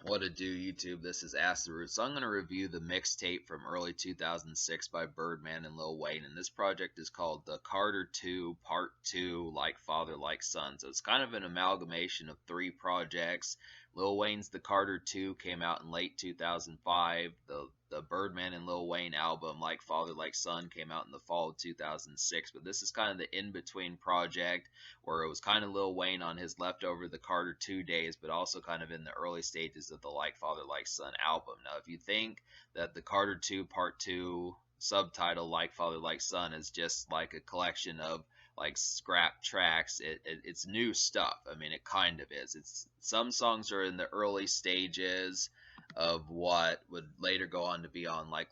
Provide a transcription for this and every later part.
What to do, YouTube? This is Acid Root. So I'm going to review the mixtape from early 2006 by Birdman and Lil Wayne. And this project is called The Carter 2 Part 2 Like Father, Like Son. So it's kind of an amalgamation of three projects. Lil Wayne's The Carter 2 came out in late 2005. The Birdman and Lil Wayne album, Like Father, Like Son, came out in the fall of 2006. But this is kind of the in-between project where it was kind of Lil Wayne on his leftover The Carter 2 days, but also kind of in the early stages of the Like Father, Like Son album. Now, if you think that The Carter 2 Part 2 subtitle Like Father, Like Son is just like a collection of like scrap tracks, it's new stuff. I mean, it kind of is. It's some songs are in the early stages of what would later go on to be on Like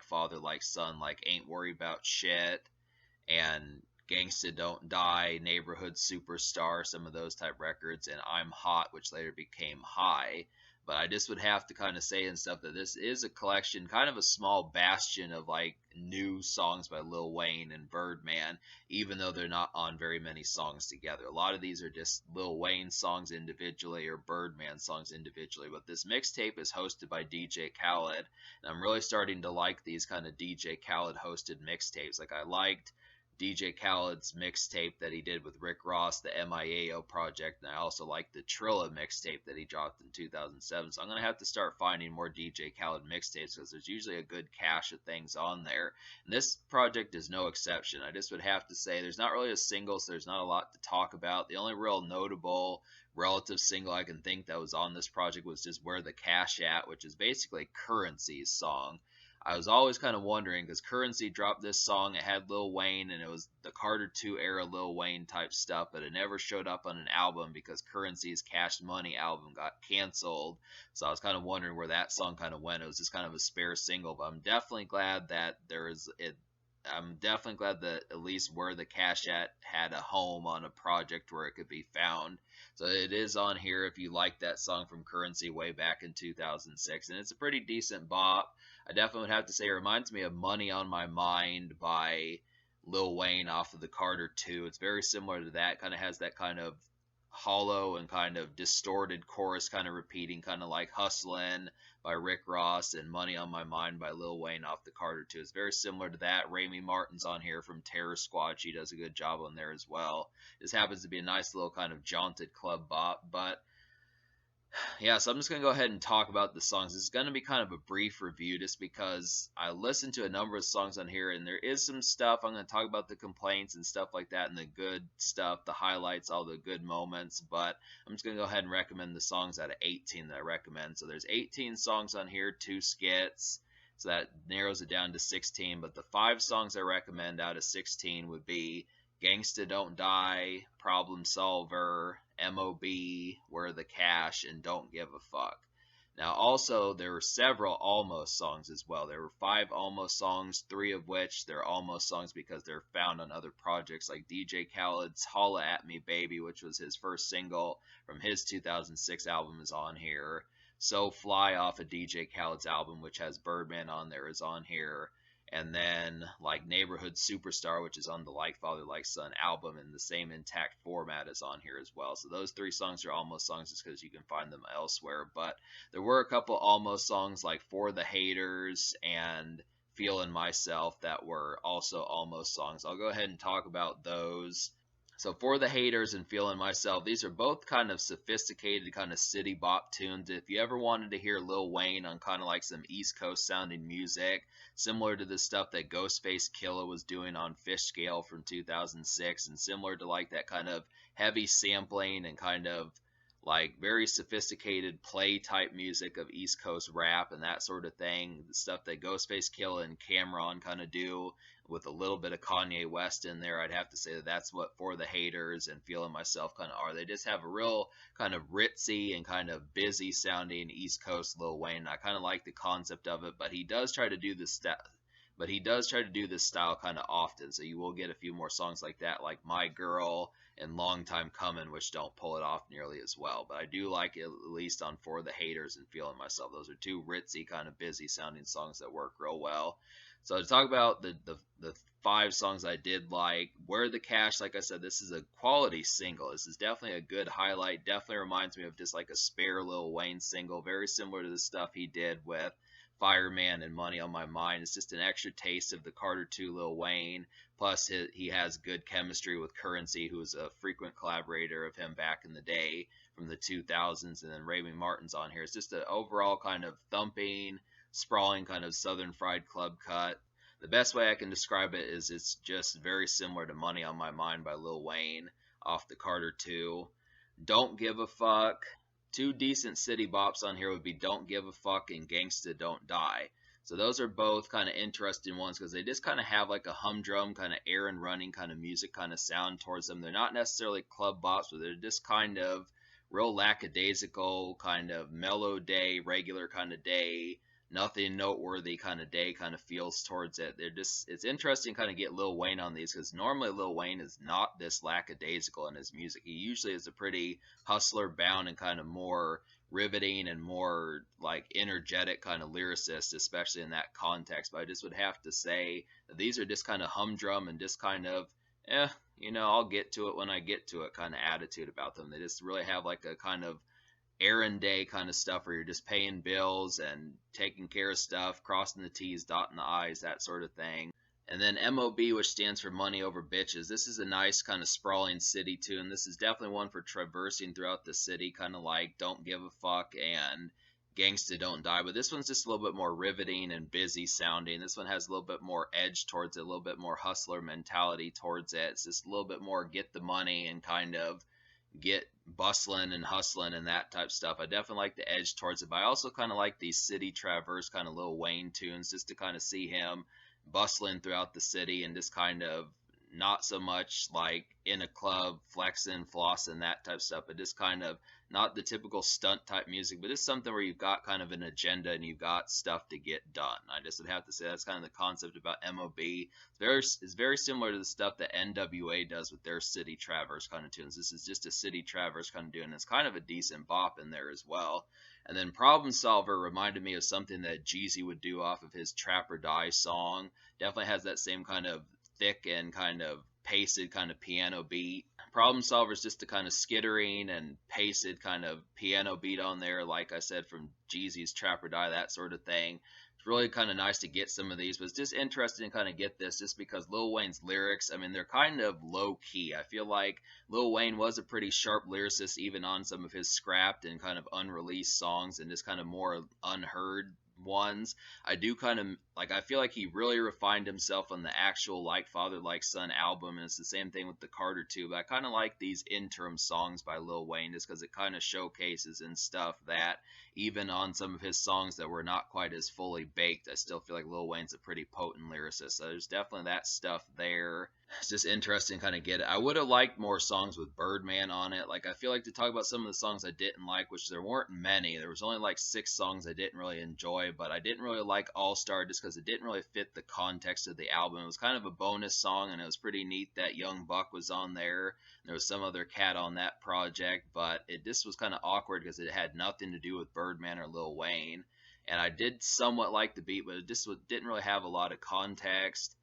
Father, Like Son, like Ain't Worried About Shit and Gangsta Don't Die, Neighborhood Superstar, some of those type records, and I'm Hot, which later became High. But I just would have to kind of say and stuff that this is a collection, kind of a small bastion of like new songs by Lil Wayne and Birdman, even though they're not on very many songs together. A lot of these are just Lil Wayne songs individually or Birdman songs individually. But this mixtape is hosted by DJ Khaled, and I'm really starting to like these kind of DJ Khaled hosted mixtapes. Like I liked DJ Khaled's mixtape that he did with Rick Ross, the MIAO project, and I also like the Trilla mixtape that he dropped in 2007. So I'm going to have to start finding more DJ Khaled mixtapes because there's usually a good cache of things on there. And this project is no exception. I just would have to say there's not really a single, so there's not a lot to talk about. The only real notable relative single I can think that was on this project was just Where the Cash At, which is basically Currency's song. I was always kind of wondering because Currency dropped this song. It had Lil Wayne and it was the Carter 2 era Lil Wayne type stuff, but it never showed up on an album because Currency's Cash Money album got canceled. So I was kind of wondering where that song kind of went. It was just kind of a spare single, but I'm definitely glad that I'm definitely glad that at least Where the Cash At had a home on a project where it could be found. So it is on here if you like that song from Currency way back in 2006. And it's a pretty decent bop. I definitely would have to say it reminds me of Money on My Mind by Lil Wayne off of the Carter 2. It's very similar to that. Kind of has that kind of hollow and kind of distorted chorus kind of repeating, kind of like Hustlin' by Rick Ross and Money on My Mind by Lil Wayne off the Carter 2. It's very similar to that. Rami Martin's on here from Terror Squad. She does a good job on there as well. This happens to be a nice little kind of jaunted club bop, but yeah, so I'm just going to go ahead and talk about the songs. It's going to be kind of a brief review just because I listened to a number of songs on here and there is some stuff. I'm going to talk about the complaints and stuff like that and the good stuff, the highlights, all the good moments. But I'm just going to go ahead and recommend the songs out of 18 that I recommend. So there's 18 songs on here, 2 skits. So that narrows it down to 16. But the 5 songs I recommend out of 16 would be Gangsta Don't Die, Problem Solver, MOB, Where the Cash, and Don't Give a Fuck. Now, also, there were several almost songs as well. There were 5 almost songs, 3 of which they're almost songs because they're found on other projects like DJ Khaled's Holla at Me Baby, which was his first single from his 2006 album, is on here. So Fly off of DJ Khaled's album, which has Birdman on there, is on here. And then like Neighborhood Superstar, which is on the Like Father Like Son album in the same intact format, is on here as well. So those 3 songs are almost songs just because you can find them elsewhere. But there were a couple almost songs like For the Haters and Feeling Myself that were also almost songs. I'll go ahead and talk about those. So For the Haters and Feeling Myself, these are both kind of sophisticated kind of city bop tunes. If you ever wanted to hear Lil Wayne on kind of like some East Coast sounding music, similar to the stuff that Ghostface Killah was doing on Fish Scale from 2006, and similar to like that kind of heavy sampling and kind of like very sophisticated play type music of East Coast rap and that sort of thing, the stuff that Ghostface Killah and Cameron kind of do with a little bit of Kanye West in there, I'd have to say that that's what For the Haters and Feeling Myself kind of are. They just have a real kind of ritzy and kind of busy sounding East Coast Lil Wayne. I kind of like the concept of it, but he does try to do this stuff. But he does try to do this style kind of often, so you will get a few more songs like that, like My Girl and Long Time Coming, which don't pull it off nearly as well. But I do like it at least on For the Haters and Feeling Myself. Those are 2 ritzy, kind of busy sounding songs that work real well. So to talk about the five songs I did like, Where the Cash, like I said, this is a quality single. This is definitely a good highlight. Definitely reminds me of just like a spare Lil Wayne single, very similar to the stuff he did with Fireman and Money on My Mind. It's just an extra taste of the Carter 2 Lil Wayne. Plus, he has good chemistry with Currency, who was a frequent collaborator of him back in the day from the 2000s, and then Raymond Martin's on here. It's just an overall kind of thumping, sprawling kind of Southern Fried Club cut. The best way I can describe it is it's just very similar to Money on My Mind by Lil Wayne off the Carter 2. Don't Give a Fuck. Two decent city bops on here would be Don't Give a Fuck and Gangsta Don't Die. So those are both kind of interesting ones because they just kind of have like a humdrum kind of errand running kind of music kind of sound towards them. They're not necessarily club bops, but they're just kind of real lackadaisical, kind of mellow day, regular kind of day, nothing noteworthy kind of day kind of feels towards it. They're just, it's interesting kind of get Lil Wayne on these because normally Lil Wayne is not this lackadaisical in his music. He usually is a pretty hustler bound and kind of more riveting and more like energetic kind of lyricist, especially in that context. But I just would have to say that these are just kind of humdrum and just kind of, I'll get to it when I get to it kind of attitude about them. They just really have like a kind of errand day kind of stuff where you're just paying bills and taking care of stuff, crossing the T's, dotting the I's, that sort of thing. And then MOB, which stands for Money Over Bitches. This is a nice kind of sprawling city tune. This is definitely one for traversing throughout the city, kind of like Don't Give a Fuck and Gangsta Don't Die. But this one's just a little bit more riveting and busy sounding. This one has a little bit more edge towards it, a little bit more hustler mentality towards it. It's just a little bit more get the money and kind of get bustling and hustling and that type of stuff. I definitely like the edge towards it, but I also kind of like these city traverse kind of Lil Wayne tunes just to kind of see him bustling throughout the city and just kind of not so much like in a club flexing, flossing, that type of stuff, but just kind of not the typical stunt type music, but just something where you've got kind of an agenda and you've got stuff to get done. I just would have to say that's kind of the concept about MOB. It's very similar to the stuff that NWA does with their city traverse kind of tunes. This is just a city traverse kind of doing. It's kind of a decent bop in there as well. And then Problem Solver reminded me of something that Jeezy would do off of his Trap or Die song. Definitely has that same kind of thick and kind of paced kind of piano beat. Problem Solver is just a kind of skittering and paced kind of piano beat on there, like I said, from Jeezy's Trap or Die, that sort of thing. It's really kind of nice to get some of these, but it's just interesting to kind of get this just because Lil Wayne's lyrics, I mean, they're kind of low key. I feel like Lil Wayne was a pretty sharp lyricist even on some of his scrapped and kind of unreleased songs and just kind of more unheard ones. I do kind of like, I feel like he really refined himself on the actual Like Father Like Son album, and it's the same thing with the Carter 2, but I kind of like these interim songs by Lil Wayne just because it kind of showcases and stuff that even on some of his songs that were not quite as fully baked, I still feel like Lil Wayne's a pretty potent lyricist. So there's definitely that stuff there. It's just interesting to kind of get it. I would have liked more songs with Birdman on it. Like, I feel like to talk about some of the songs I didn't like, which there weren't many. There was only like 6 songs I didn't really enjoy, but I didn't really like All Star just because it didn't really fit the context of the album. It was kind of a bonus song, and it was pretty neat that Young Buck was on there. There was some other cat on that project, but it just was kind of awkward because it had nothing to do with Birdman or Lil Wayne. And I did somewhat like the beat, but it just didn't really have a lot of context.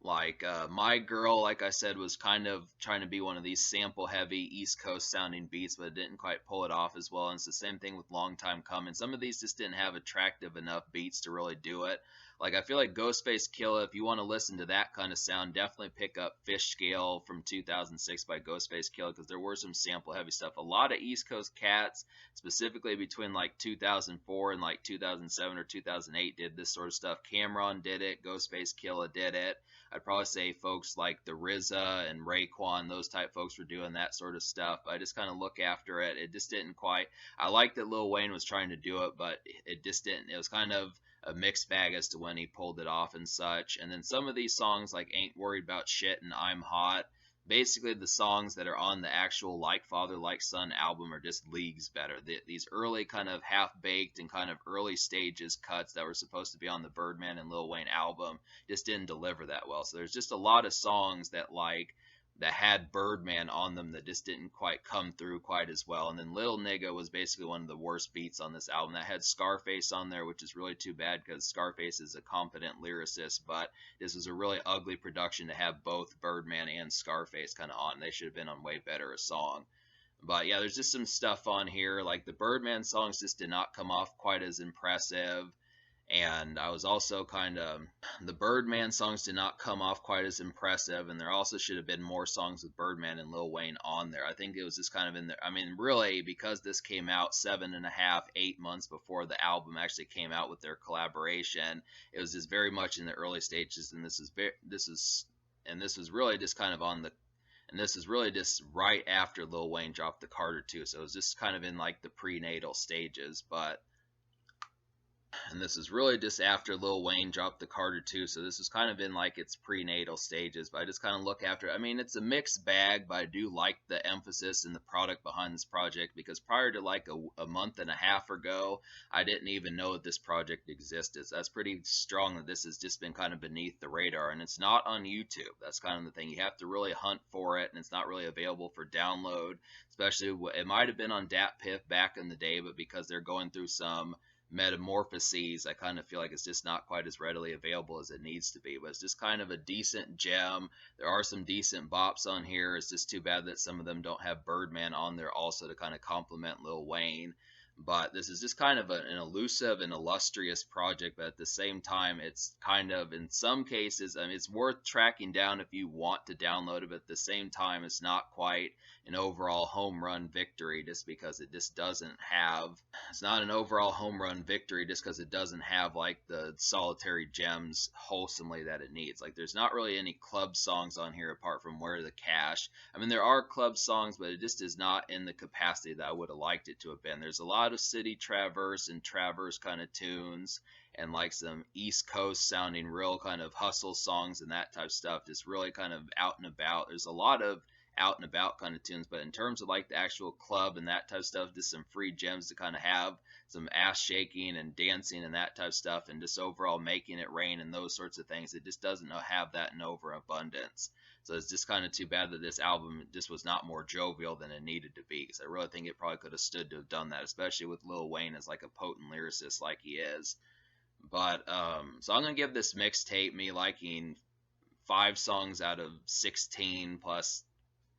Like My Girl, like I said, was kind of trying to be one of these sample heavy East Coast sounding beats, but it didn't quite pull it off as well. And it's the same thing with Long Time Coming. Some of these just didn't have attractive enough beats to really do it. Like, I feel like Ghostface Killah, if you want to listen to that kind of sound, definitely pick up Fish Scale from 2006 by Ghostface Killah, because there were some sample heavy stuff. A lot of East Coast cats, specifically between like 2004 and like 2007 or 2008, did this sort of stuff. Cameron did it, Ghostface Killah did it. I'd probably say folks like the RZA and Raekwon, those type folks were doing that sort of stuff. I just kind of look after it. It just didn't quite. I like that Lil Wayne was trying to do it, but it just didn't. It was kind of a mixed bag as to when he pulled it off and such. And then some of these songs like Ain't Worried About Shit and I'm Hot, basically the songs that are on the actual Like Father Like Son album are just leagues better. These early kind of half-baked and kind of early stages cuts that were supposed to be on the Birdman and Lil Wayne album just didn't deliver that well. So there's just a lot of songs that like that had Birdman on them that just didn't quite come through quite as well. And then Little Nigga was basically one of the worst beats on this album. That had Scarface on there, which is really too bad because Scarface is a competent lyricist, but this was a really ugly production to have both Birdman and Scarface kind of on. They should have been on way better a song. But yeah, there's just some stuff on here. Like the Birdman songs just did not come off quite as impressive. And I was also kind of, the Birdman songs did not come off quite as impressive, and there also should have been more songs with Birdman and Lil Wayne on there. I think it was just kind of in there. I mean, really, because this came out 7.5, 8 months before the album actually came out with their collaboration, it was just very much in the early stages, and this was really just kind of on the, and this is really just right after Lil Wayne dropped the Carter 2, so it was just kind of in like the prenatal stages, but and this is really just after Lil Wayne dropped the Carter 2, so this is kind of in like its prenatal stages, but I just kind of look after it. I mean, it's a mixed bag, but I do like the emphasis and the product behind this project, because prior to like a month and a half ago, I didn't even know that this project existed. So that's pretty strong that this has just been kind of beneath the radar, and it's not on YouTube. That's kind of the thing. You have to really hunt for it, and it's not really available for download, especially, it might have been on DatPiff back in the day, but because they're going through some metamorphoses, I kind of feel like it's just not quite as readily available as it needs to be. But it's just kind of a decent gem. There are some decent bops on here. It's just too bad that some of them don't have Birdman on there also to kind of complement Lil Wayne. But this is just kind of an elusive and illustrious project, but at the same time, it's kind of, in some cases, I mean, it's worth tracking down if you want to download it, but at the same time, it's not quite an overall home run victory just because it just doesn't have, it's not an overall home run victory just because it doesn't have like the solitary gems wholesomely that it needs. Like there's not really any club songs on here apart from Where the Cash. I mean, there are club songs, but it just is not in the capacity that I would have liked it to have been. There's a lot of city traverse and traverse kind of tunes, and like some East Coast sounding real kind of hustle songs and that type of stuff, just really kind of out and about. There's a lot of out and about kind of tunes, but in terms of like the actual club and that type of stuff, just some free gems to kind of have some ass shaking and dancing and that type of stuff, and just overall making it rain and those sorts of things. It just doesn't have that in overabundance. So it's just kind of too bad that this album just was not more jovial than it needed to be, because I really think it probably could have stood to have done that, especially with Lil Wayne as like a potent lyricist like he is. But so I'm gonna give this mixtape me liking 5 songs out of 16 plus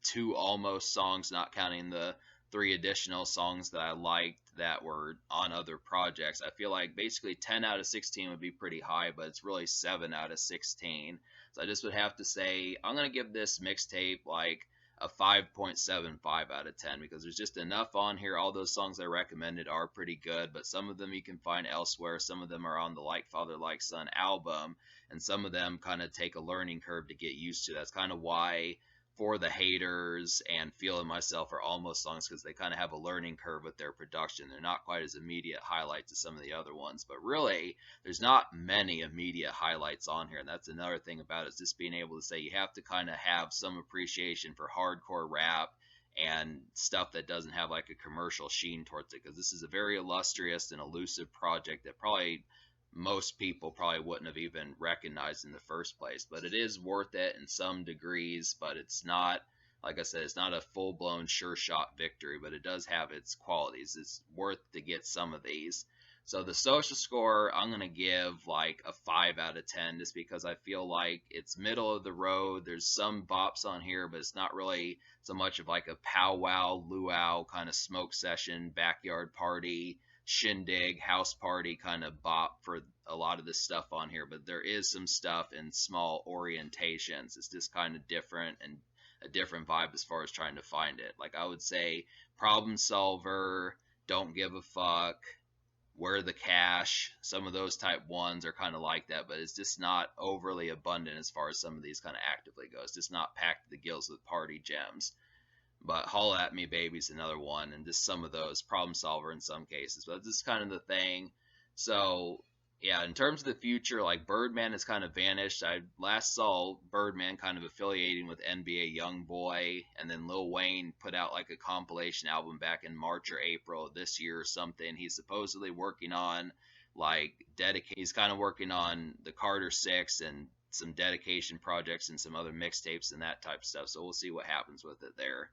2 almost songs, not counting the 3 additional songs that I liked that were on other projects. I feel like basically 10 out of 16 would be pretty high, but it's really 7 out of 16. So I just would have to say I'm going to give this mixtape like a 5.75 out of 10, because there's just enough on here. All those songs I recommended are pretty good, but some of them you can find elsewhere. Some of them are on the Like Father Like Son album, and some of them kind of take a learning curve to get used to. That's kind of why For the Haters and Feeling Myself are almost songs, because they kind of have a learning curve with their production. They're not quite as immediate highlights as some of the other ones, but really there's not many immediate highlights on here, and that's another thing about it, is just being able to say you have to kind of have some appreciation for hardcore rap and stuff that doesn't have like a commercial sheen towards it, because this is a very illustrious and elusive project that probably most people probably wouldn't have even recognized in the first place. But it is worth it in some degrees, but it's not, like I said, it's not a full-blown sure shot victory, but it does have its qualities. It's worth to get some of these. So the social score, I'm going to give like a 5 out of 10, just because I feel like it's middle of the road. There's some bops on here, but it's not really so much of like a powwow, luau kind of smoke session, backyard party, shindig, house party kind of bop for a lot of this stuff on here, but there is some stuff in small orientations. It's just kind of different and a different vibe as far as trying to find it. Like I would say Problem Solver, Don't Give a Fuck, Where the Cash, some of those type ones are kind of like that, but it's just not overly abundant as far as some of these kind of actively go. It's just not packed to the gills with party gems. But Holla at Me Baby's another one, and just some of those, Problem Solver in some cases. But this is kind of the thing. So yeah, in terms of the future, like Birdman has kind of vanished. I last saw Birdman kind of affiliating with NBA YoungBoy, and then Lil Wayne put out like a compilation album back in March or April of this year or something. He's supposedly working on like dedicate. He's kind of working on the Carter 6 and some dedication projects and some other mixtapes and that type of stuff. So we'll see what happens with it there.